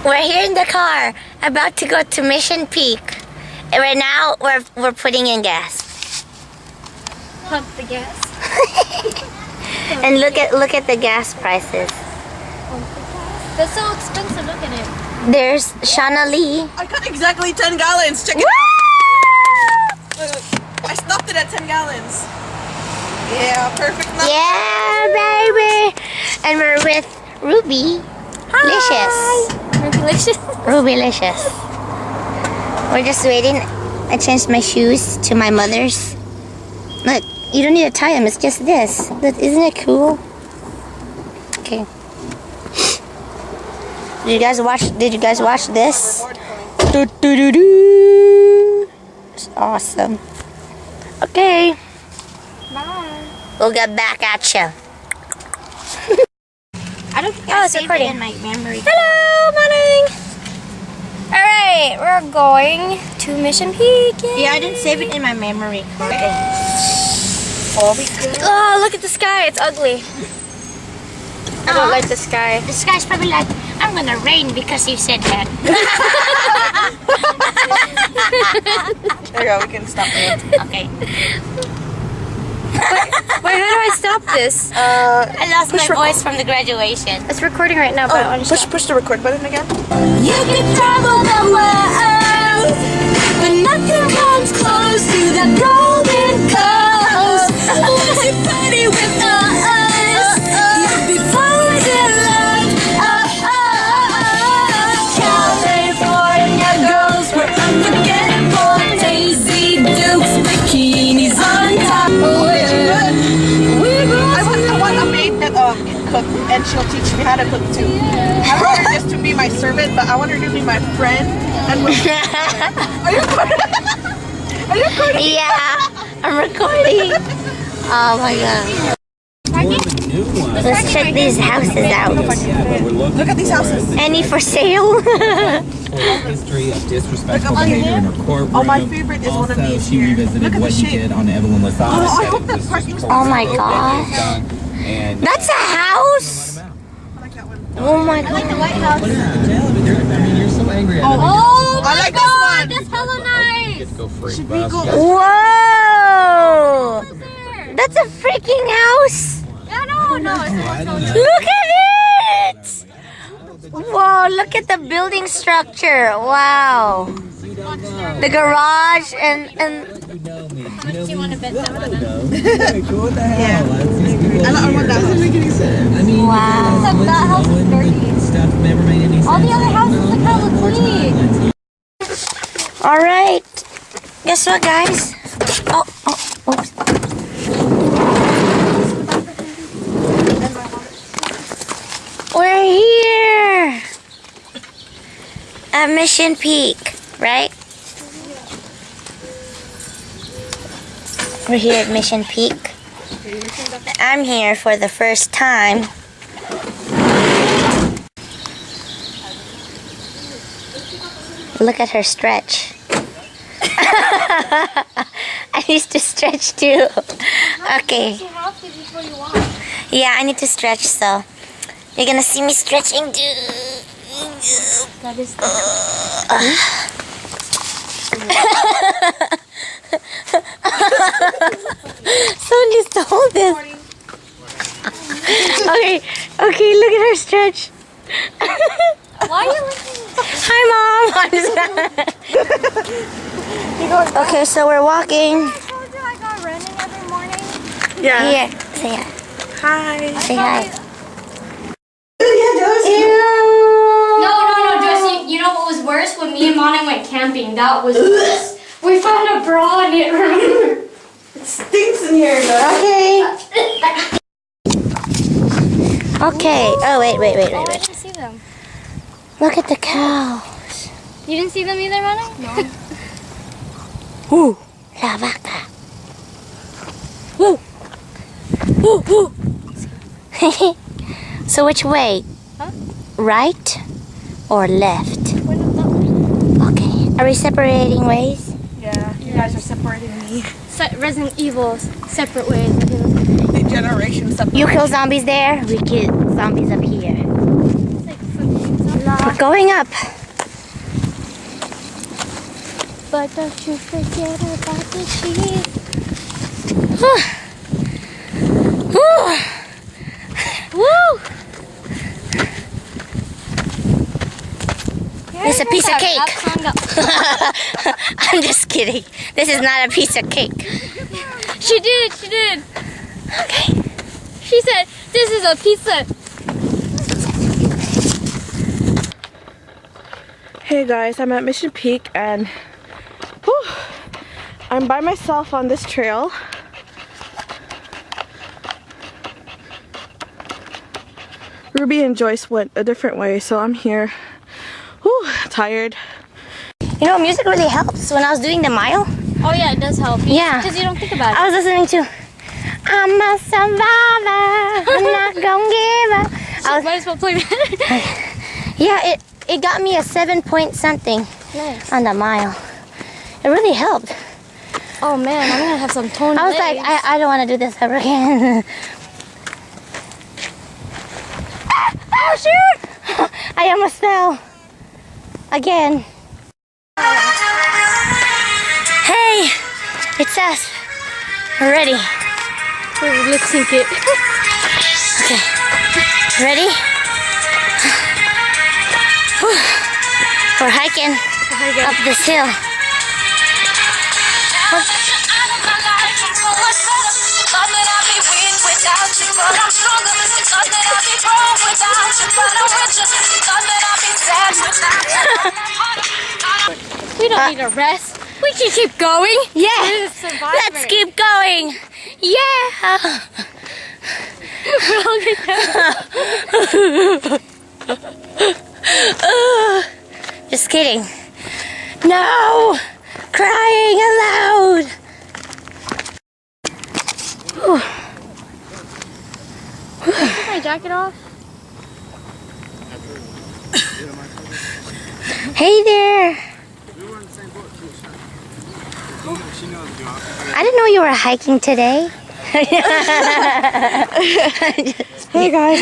We're here in the car, about to go to Mission Peak. And right now, we're putting in gas. Pump the gas. And look at the gas prices. That's so expensive. Look at it. There's Shauna Lee. I got exactly 10 gallons. Check it out. Look, I stopped it at 10 gallons. Yeah, perfect number. Yeah, baby. And we're with Ruby. Licious. Ruby-licious. Ruby-licious. We're just waiting. I changed my shoes to my mother's. Look, you don't need to tie them. It's just this. Look, isn't it cool? Okay. Did you guys watch this? Do, do, do, do. It's awesome. Okay. Bye. We'll get back at you. I don't think I it's saved recording. it in my memory. Hello, morning. Alright, we're going to Mission Peak. Yay. Yeah, I didn't save it in my memory. Okay. Oh, look at the sky. It's ugly. I don't like the sky. This guy's probably like, I'm gonna rain because you said that. There you go, we can stop it. Okay. Wait, how do I stop this? I lost my voice from the graduation. It's recording right now, but I want to Push the record button again. You can travel the world, but nothing comes close to the golden coast. Once you party with us, you'll be falling in love. California girls were unforgettable. Daisy Dukes, bikinis on top. I want a maid that can cook, and she'll teach me how to cook too. I want her just to be my servant, but I want her to be my friend. And are you recording? Are you recording? Yeah, I'm recording. Oh my god. Let's check these houses out. Look at these houses. Any for sale? History of disrespectful behavior in her courtroom. Oh, my favorite is one of Also, these she here. revisited Look at what the he shape. did on Evelyn Lozada. Oh, I said hope it that was parking spot- Oh my open, gosh. done, and That's a house? I like that one. Oh my god. White House. put her in the jail. I mean, you're so angry at her. Oh I like this one. that's hella nice. Get to go free. Should What we else go- you got? Whoa! There. That's a freaking house! Yeah, no, it's I don't know. Look at it! Whoa, look at the building structure. Wow. The garage and You know me. Do you want to bet that one? What the hell? I want that house. I mean, Wow. Except that house is dirty. stuff never made any sense. All the other houses look hella clean. alright. Guess what, guys? Oops. We're here at Mission Peak, right? We're here at Mission Peak. I'm here for the first time. Look at her stretch. I used to stretch too. Okay. Yeah, I need to stretch, so you're gonna see me stretching too. That is Someone needs to hold this. Okay, look at her stretch. Why are you looking? Hi, Mom. Okay, so we're walking. I told you I got running every morning. Yeah. Here, say hi. Hi. Say hi. No, Joyce, you know what was worse? When me and Mona went camping, that was worse. We found a bra in it, remember? It stinks in here, though. Okay. Okay. Oh, wait. Oh, I didn't see them. Look at the cows. You didn't see them either, Mona? No. Ooh, la vaca. Woo. Woo, woo. So which way? Huh? Right or left? We're not that way. Okay. Are we separating ways? Yeah, you guys are separating me. Resident Evil, separate ways. The generation separate. You kill zombies there, we kill zombies up here. It's like fucking La We're going up. But don't you forget about the cheese. Woo! It's a piece of cake. I'm just kidding. This is not a piece of cake. She did. Okay. She said, this is a pizza. Hey guys, I'm at Mission Peak and whew, I'm by myself on this trail. Ruby and Joyce went a different way, so I'm here. Whew, tired. You know, music really helps. When I was doing the mile, Oh yeah, it does help. Yeah. Because you don't think about it. I was listening to I'm a survivor, I'm not gonna give up. Might as well play that. Yeah, it got me a 7-point something Nice. on the mile. It really helped. Oh man, I'm gonna have some toned I was like, I don't want to do this ever again. Oh shoot! I almost fell. Again. Hey, it's us. We're ready. We're lip sync it. Okay. Ready? Whew. We're hiking up this hill. We don't need a rest. We can keep going. Yeah. We're the survivors. Let's keep going. Yeah. Just kidding. No. Crying aloud. Take my jacket off. Hey there. I didn't know you were hiking today. Hey guys,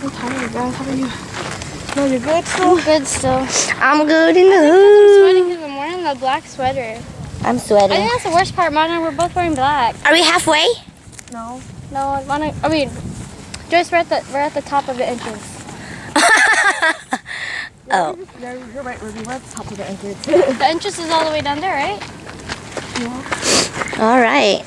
I'm tired guys, how are you? No, you're good still? I'm good still. I'm good in the I'm hood. sweating because I'm wearing the black sweater. I'm I sweating. think that's the worst part, Mona. We're both wearing black. Are we halfway? No. No, Mona. I mean, Joyce, we're at the top of the entrance. Oh. Yeah, you're right, Ruby. We're at the top of the entrance. The entrance is all the way down there, right? All right.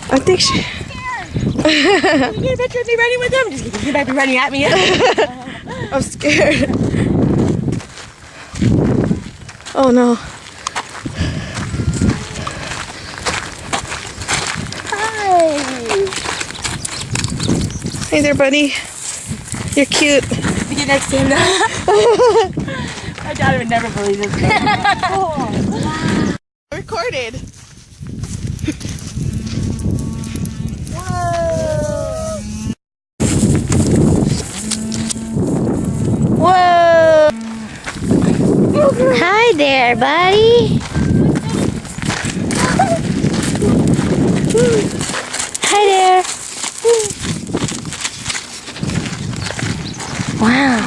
I think she... You get a picture of me running with them? Just kidding. You might be running at me. I'm scared. Oh no. Hi. Hey there, buddy. You're cute. We get next to him now. My dad would never believe this. Recorded. Whoa. Hi there, buddy. Hi there. Wow.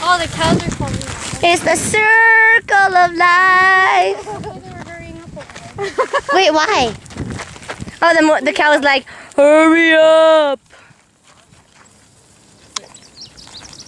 Oh, the cows are coming. It's the circle of life. Wait, why? Oh, the cow was like, hurry up.